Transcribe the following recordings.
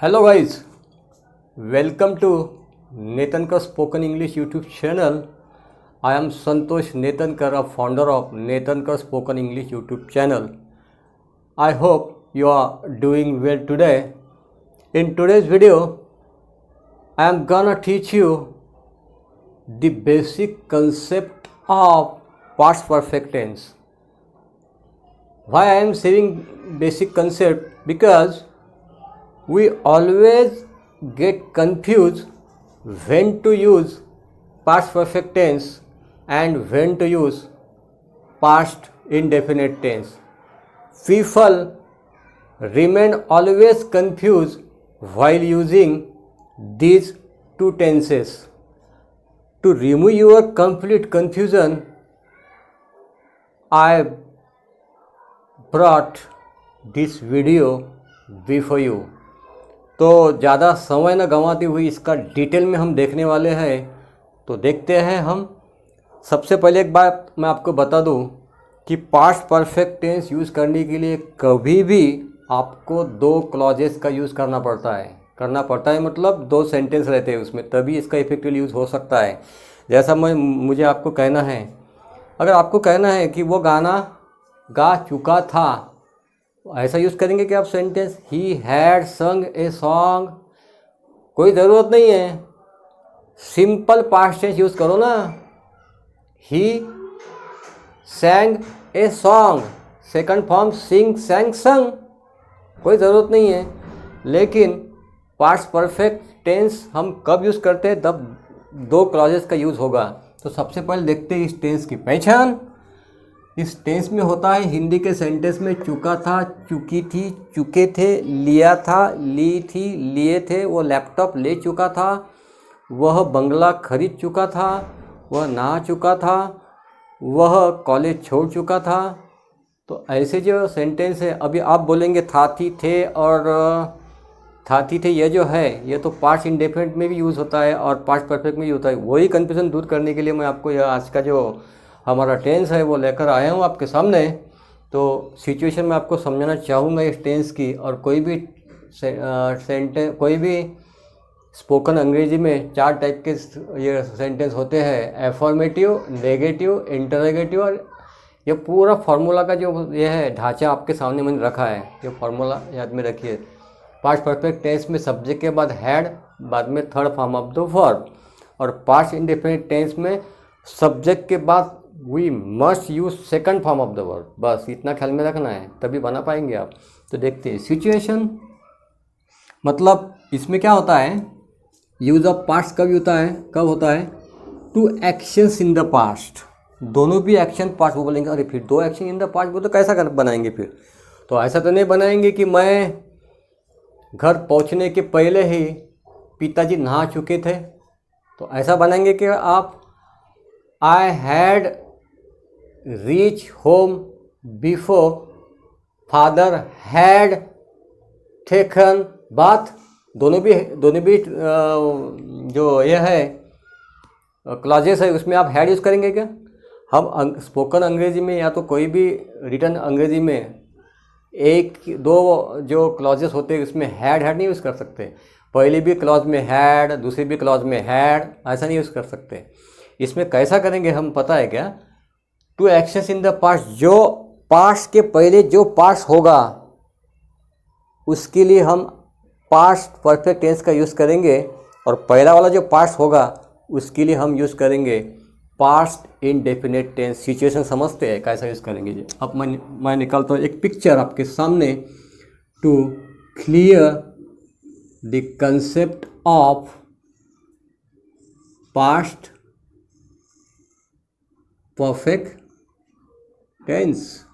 Hello guys, welcome to Netanka Spoken English YouTube channel. I am Santosh Netanka, a founder of Netanka Spoken English YouTube channel. I hope you are doing well today. In today's video, I am gonna teach you the basic concept of past perfect tense. Why I am saying basic concept? Because we always get confused when to use past perfect tense and when to use past indefinite tense. People remain always confused while using these two tenses. To remove your complete confusion, I brought this video before you. तो ज़्यादा समय न गंवाते हुए इसका detail में हम देखने वाले हैं। तो देखते हैं हम। सबसे पहले एक बात मैं आपको बता दूं कि पास्ट परफेक्ट टेंस यूज़ करने के लिए कभी भी आपको दो क्लॉजेस का यूज़ करना पड़ता है मतलब दो सेंटेंस रहते हैं उसमें, तभी इसका इफेक्टिवली यूज़ हो सकता है। जैसा मुझे आपको कहना है, अगर आपको कहना है कि वो गाना गा चुका था, ऐसा यूज़ करेंगे कि आप सेंटेंस ही हैड संग ए सॉन्ग। कोई ज़रूरत नहीं है, सिंपल पास्ट टेंस यूज़ करो ना। He sang a song, second form sing sang sung, कोई ज़रूरत नहीं है। लेकिन पास्ट परफेक्ट टेंस हम कब यूज़ करते हैं? तब दो क्लॉजेस का यूज़ होगा। तो सबसे पहले देखते हैं इस टेंस की पहचान। इस टेंस में होता है हिंदी के सेंटेंस में चुका था, चुकी थी, चुके थे, लिया था, ली थी, लिए थे, वो लैपटॉप ले चुका था, वह बंगला खरीद चुका था, वह नहा चुका था, वह कॉलेज छोड़ चुका था। तो ऐसे जो सेंटेंस है, अभी आप बोलेंगे था थी थे और था थी थे, ये जो है ये तो पास्ट इंडेफिनिट में भी यूज़ होता है और पास्ट परफेक्ट में भी होता है। वही कन्फ्यूज़न दूर करने के लिए मैं आपको यह आज का जो हमारा टेंस है वो लेकर आया हूँ आपके सामने। तो सिचुएशन में आपको समझाना चाहूँगा इस टेंस की। और कोई भी कोई भी स्पोकन अंग्रेजी में चार टाइप के ये सेंटेंस होते हैं: एफर्मेटिव, नेगेटिव, इंटरोगेटिव। और ये पूरा फार्मूला का जो ये है ढांचा आपके सामने मैंने रखा है, ये फार्मूला याद में रखिए। पास्ट परफेक्ट टेंस में सब्जेक्ट के बाद हैड, बाद में third form of the verb. और पास्ट इंडेफिनिट टेंस में सब्जेक्ट के बाद we must use second form of the verb. बस इतना ख्याल में रखना है, तभी बना पाएंगे आप। तो देखते हैं सिचुएशन, मतलब इसमें क्या होता है, यूज ऑफ पास्ट कब होता है? Two actions in the past. दोनों भी एक्शन पास्ट वो बोलेंगे, अरे फिर दो एक्शन इन द पास्ट वो तो कैसा बनाएंगे फिर? तो ऐसा तो नहीं बनाएंगे कि मैं घर पहुंचने के पहले ही पिताजी नहा चुके थे। तो ऐसा बनाएंगे कि आप I had reach home before father had taken bath. दोनों भी जो ये है क्लॉजेस है उसमें आप हैड यूज़ करेंगे क्या? हम स्पोकन अंग्रेजी में या तो कोई भी रिटन अंग्रेजी में एक दो जो क्लॉजेस होते हैं उसमें हैड नहीं यूज़ कर सकते। पहले भी क्लॉज में हैड, दूसरी भी क्लॉज में हैड, ऐसा नहीं यूज़ कर सकते। इसमें कैसा करेंगे हम पता है क्या? Two actions in the past, जो पास्ट के पहले जो पास्ट होगा उसके लिए हम पास्ट परफेक्ट टेंस का यूज़ करेंगे। और पहला वाला जो पास्ट होगा उसके लिए हम यूज़ करेंगे पास्ट इंडेफिनिट टेंस। सिचुएशन समझते हैं कैसा यूज़ करेंगे जी। अब मैं निकालता हूँ एक पिक्चर आपके सामने to clear the concept of past perfect tense.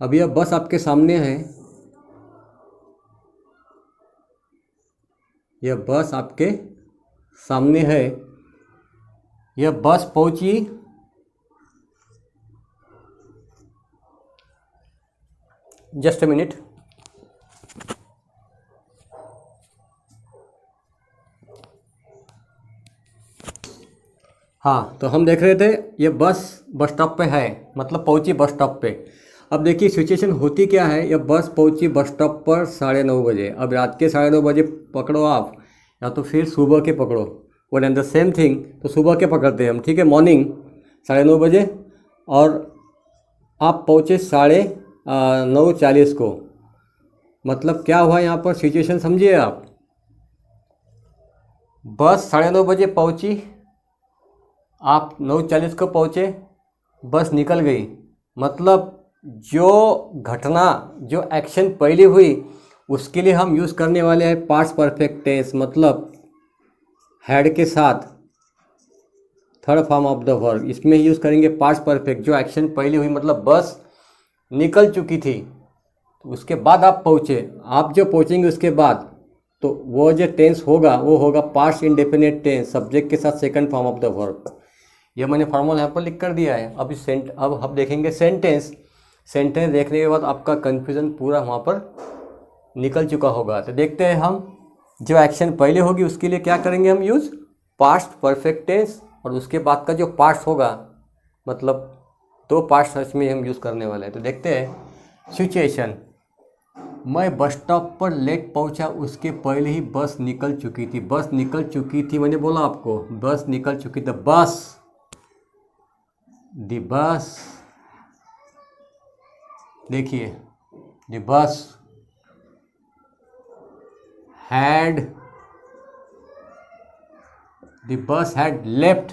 अब यह बस आपके सामने है, यह बस आपके सामने है। यह बस पहुंची जस्ट अ मिनट। हाँ, तो हम देख रहे थे ये बस स्टॉप पे है, मतलब पहुंची बस स्टॉप पे। अब देखिए सिचुएशन होती क्या है, यह बस पहुंची बस स्टॉप पर 9:30 बजे। अब रात के 9:30 बजे पकड़ो आप, या तो फिर सुबह के पकड़ो, one and the same thing. तो सुबह के पकड़ते हैं हम, ठीक है, मॉर्निंग 9:30 बजे, और आप पहुँचे 9:40 को। मतलब क्या हुआ यहाँ पर, सिचुएशन समझिए आप। बस 9:30 बजे पहुँची, आप 9:40 को पहुँचे, बस निकल गई। मतलब जो घटना, जो एक्शन पहले हुई, उसके लिए हम यूज़ करने वाले हैं पास्ट परफेक्ट टेंस, मतलब हैड के साथ third form of the verb. इसमें यूज़ करेंगे पास्ट परफेक्ट। जो एक्शन पहले हुई, मतलब बस निकल चुकी थी, तो उसके बाद आप पहुँचे, आप जो पहुँचेंगे उसके बाद, तो वो जो टेंस होगा वो होगा पास्ट इंडेफिनिट टेंस, सब्जेक्ट के साथ second form of the verb. ये मैंने फॉर्मूला यहाँ पर लिख कर दिया है। अब हम देखेंगे सेंटेंस। सेंटेंस देखने के बाद आपका कन्फ्यूज़न पूरा वहाँ पर निकल चुका होगा। तो देखते हैं हम, जो एक्शन पहले होगी उसके लिए क्या करेंगे हम यूज़, पास्ट परफेक्ट टेंस, और उसके बाद का जो पास्ट होगा, मतलब दो पास्ट इसमें हम यूज़ करने वाले हैं। तो देखते हैं सिचुएशन। मैं बस स्टॉप पर लेट पहुंचा, उसके पहले ही बस निकल चुकी थी। बस निकल चुकी थी, मैंने बोला आपको, बस निकल चुकी थी। द बस, देखिए, the bus had left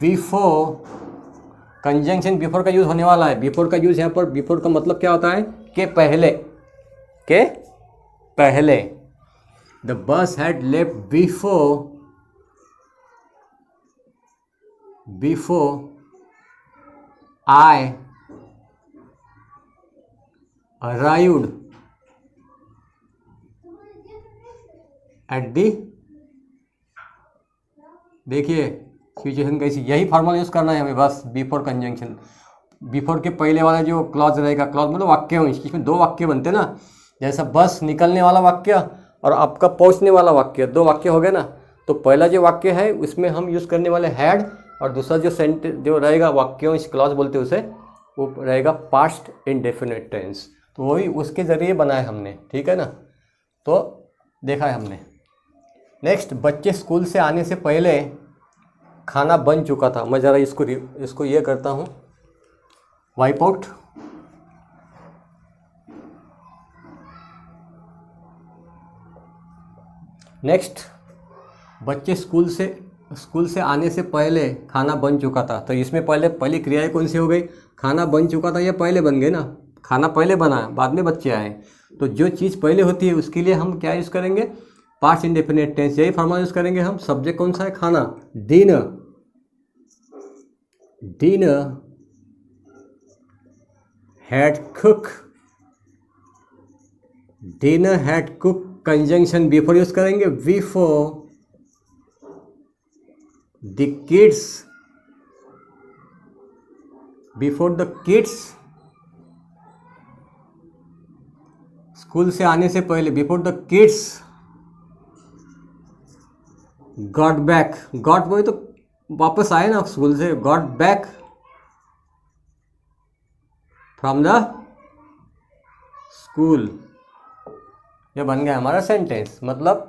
before. Conjunction before का यूज़ होने वाला है। बिफोर का यूज़ यहाँ पर, बिफोर का मतलब क्या होता है, के पहले, के पहले। The bus had left before I arrived at the. देखिए सिचुएशन कैसी, यही फॉर्मूला यूज़ करना है हमें बस, बिफोर कंजंक्शन। बिफोर के पहले वाला जो क्लॉज रहेगा, क्लॉज मतलब वाक्य हो, इसमें दो वाक्य बनते हैं ना, जैसा बस निकलने वाला वाक्य और आपका पहुंचने वाला वाक्य, दो वाक्य हो गए ना। तो पहला जो वाक्य है उसमें हम यूज़ करने वाले हैड, और दूसरा जो जो रहेगा वाक्यों, इस क्लॉज बोलते हैं उसे, वो रहेगा पास्ट इंडेफिनिट टेंस। तो वही उसके ज़रिए बनाए हमने, ठीक है ना। तो देखा है हमने। नेक्स्ट, बच्चे स्कूल से आने से पहले खाना बन चुका था। मैं ज़रा इसको ये करता हूँ, वाइप आउट। नेक्स्ट, बच्चे स्कूल से आने से पहले खाना बन चुका था। तो इसमें पहली क्रियाएं कौन सी हो गई, खाना बन चुका था, ये पहले बन गए ना, खाना पहले बना, बाद में बच्चे आए। तो जो चीज़ पहले होती है उसके लिए हम क्या यूज़ करेंगे, पास्ट इंडेफिनिट टेंस। यही फॉर्मूला यूज़ करेंगे हम। सब्जेक्ट कौन सा है, खाना, dinner had cook. Conjunction before use करेंगे, बिफोर द किड्स, स्कूल से आने से पहले, before the kids got back. Got वही तो वापस आए ना स्कूल से, got back from the school. ये बन गया हमारा सेंटेंस। मतलब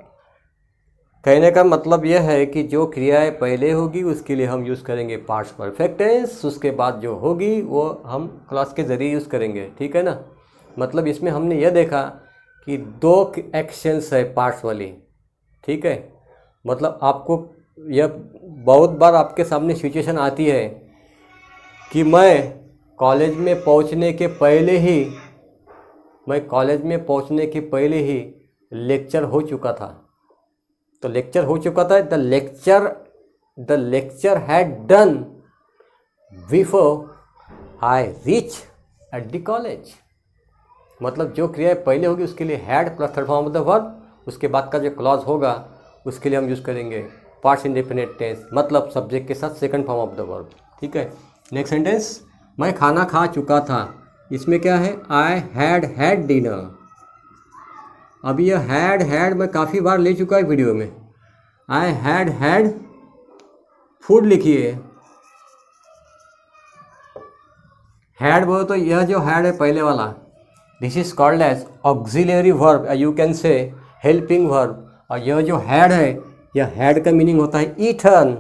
कहने का मतलब यह है कि जो क्रियाएं पहले होगी उसके लिए हम यूज़ करेंगे पास्ट परफेक्ट टेंस, उसके बाद जो होगी वो हम क्लॉज के ज़रिए यूज़ करेंगे, ठीक है ना। मतलब इसमें हमने यह देखा कि दो एक्शंस है पास्ट वाली, ठीक है। मतलब आपको यह बहुत बार आपके सामने सिचुएशन आती है कि मैं कॉलेज में पहुंचने के पहले ही लेक्चर हो चुका था। तो लेक्चर हो चुका था, the lecture had done before I reach at the college. मतलब जो क्रिया पहले होगी उसके लिए had plus third form of the verb, उसके बाद का जो क्लॉज होगा उसके लिए हम यूज़ करेंगे पास्ट इंडेफिनिट टेंस, मतलब सब्जेक्ट के साथ second form of the verb, ठीक है। नेक्स्ट सेंटेंस, मैं खाना खा चुका था। इसमें क्या है, आई हैड डिनर। अब यह हैड मैं काफ़ी बार ले चुका है वीडियो में। आई हैड फूड लिखिए, हैड बोलो तो यह जो हैड है पहले वाला, this is called as auxiliary verb, you can say helping verb. और यह जो हैड है, यह हैड का मीनिंग होता है ईटन।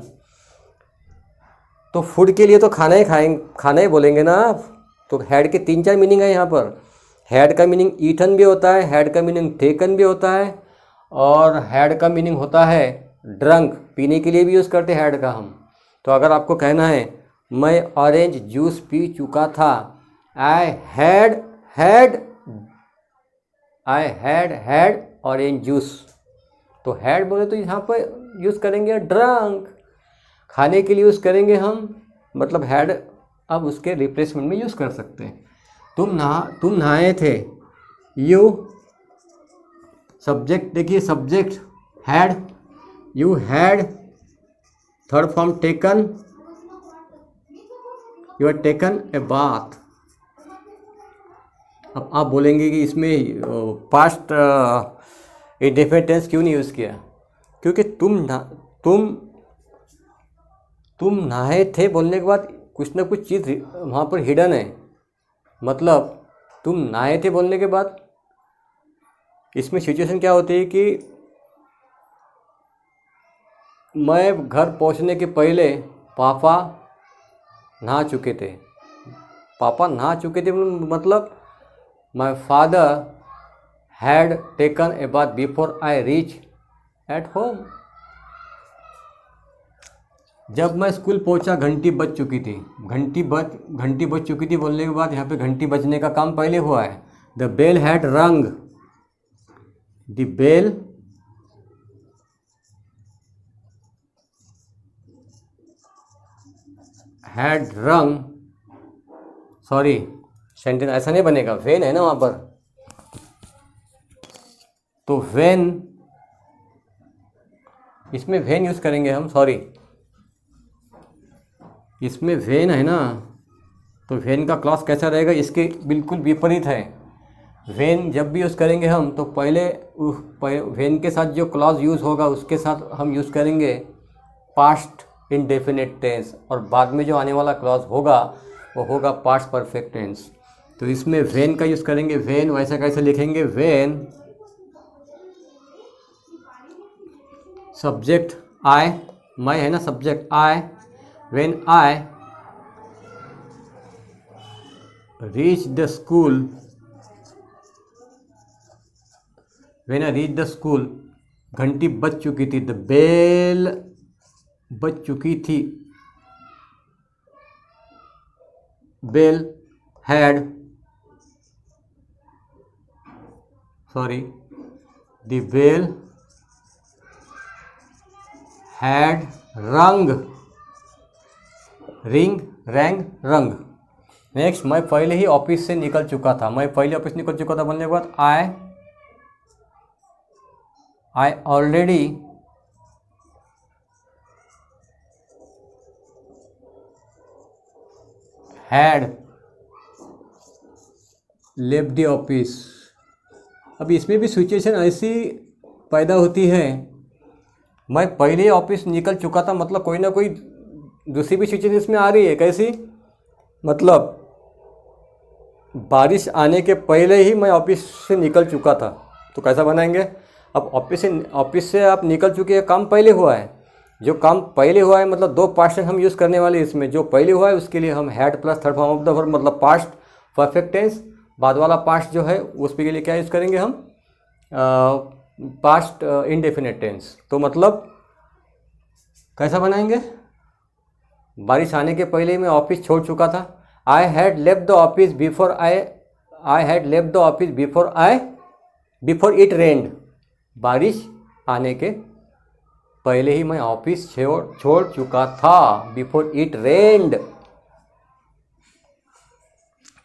तो फूड के लिए तो खाना ही खाएंगे, खाना ही बोलेंगे ना आप। तो हैड के 3-4 मीनिंग है यहाँ पर। हैड का मीनिंग ईटन भी होता है, हैड का मीनिंग टेकन भी होता है, और हैड का मीनिंग होता है ड्रंक, पीने के लिए भी यूज़ करते हैं हैड का हम। तो अगर आपको कहना है मैं ऑरेंज जूस पी चुका था, आई हैड ऑरेंज जूस, तो हैड बोले तो यहाँ पर यूज़ करेंगे ड्रंक। खाने के लिए यूज़ करेंगे हम, मतलब हैड अब उसके रिप्लेसमेंट में यूज़ कर सकते हैं। तुम नहाए थे, यू सब्जेक्ट, देखिए subject had, you had, third form taken, you are taken a bath. अब आप बोलेंगे कि इसमें पास्ट इंडेफिनिट टेंस क्यों नहीं यूज़ किया? क्योंकि तुम नहाए थे बोलने के बाद कुछ ना कुछ चीज़ वहाँ पर हिडन है। मतलब तुम नहाए थे बोलने के बाद इसमें सिचुएशन क्या होती है कि मैं घर पहुँचने के पहले पापा नहा चुके थे। पापा नहा चुके थे मतलब my father had taken a bath before I reach at home. जब मैं स्कूल पहुंचा घंटी बज चुकी थी। घंटी बज चुकी थी बोलने के बाद यहाँ पे घंटी बजने का काम पहले हुआ है। द बेल हैड रंग, द बेल हैड रंग, सॉरी सेंटेंस ऐसा नहीं बनेगा, वेन है ना वहाँ पर, तो वेन, इसमें वेन यूज़ करेंगे हम, सॉरी इसमें वेन है ना, तो वेन का क्लॉज कैसा रहेगा, इसके बिल्कुल विपरीत है। वेन जब भी यूज़ करेंगे हम तो पहले वेन के साथ जो क्लॉज यूज़ होगा उसके साथ हम यूज़ करेंगे पास्ट इंडेफिनिट टेंस, और बाद में जो आने वाला क्लॉज होगा वो होगा पास्ट परफेक्ट टेंस। तो इसमें वेन का यूज़ करेंगे। वेन वैसे कैसे लिखेंगे, वेन सब्जेक्ट आई, मैं है ना subject I, when I reach the school, when I reach the school, घंटी बज चुकी थी, द बेल बज चुकी थी, bell had, sorry the bell had rung, ring, rang, rung. Next, मैं पहले ही ऑफिस से निकल चुका था। मैं पहले ऑफिस निकल चुका था बोलने के बाद I already had left the office. अब इसमें भी सिचुएशन ऐसी पैदा होती है, मैं पहले ही ऑफिस निकल चुका था, मतलब कोई ना कोई दूसरी भी सिचुएशन इसमें आ रही है। कैसी? मतलब बारिश आने के पहले ही मैं ऑफिस से निकल चुका था, तो कैसा बनाएंगे? अब ऑफिस से आप निकल चुके हैं, काम पहले हुआ है। जो काम पहले हुआ है मतलब दो पास्ट हम यूज़ करने वाले हैं इसमें। जो पहले हुआ है उसके लिए हम had plus third form of the verb मतलब पास्ट परफेक्ट टेंस। बाद वाला पास्ट जो है उसके लिए क्या यूज़ करेंगे हम? Past indefinite tense. तो मतलब कैसा बनाएंगे? बारिश आने के पहले ही मैं ऑफिस छोड़ चुका था। I had left the office before it रेन्ड। बारिश आने के पहले ही मैं ऑफिस छोड़ चुका था, बिफोर इट रेन्ड।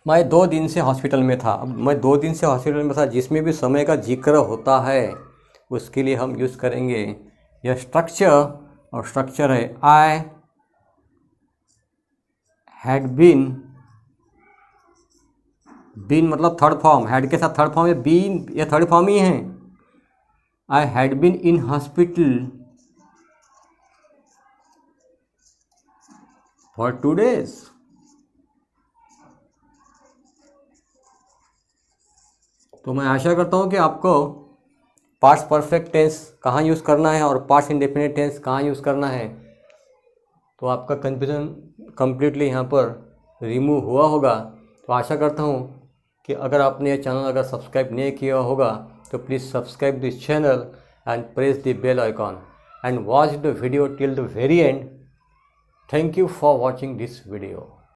मैं 2 दिन से हॉस्पिटल में था। अब मैं 2 दिन से हॉस्पिटल में था, जिसमें भी समय का जिक्र होता है उसके लिए हम यूज़ करेंगे यह स्ट्रक्चर, और स्ट्रक्चर है आई हैड बीन मतलब थर्ड फॉर्म, हैड के साथ थर्ड फॉर्म है, बीन यह थर्ड फॉर्म ही है। I had been in hospital for 2 days। तो मैं आशा करता हूँ कि आपको पास्ट परफेक्ट टेंस कहाँ यूज़ करना है और पास्ट इंडेफिनिट टेंस कहाँ यूज़ करना है, तो आपका कन्फ्यूज़न कम्प्लीटली यहाँ पर रिमूव हुआ होगा। तो आशा करता हूँ कि अगर आपने ये चैनल अगर सब्सक्राइब नहीं किया होगा तो please subscribe this channel and press the bell icon and watch the video till the very end. Thank you for watching this video.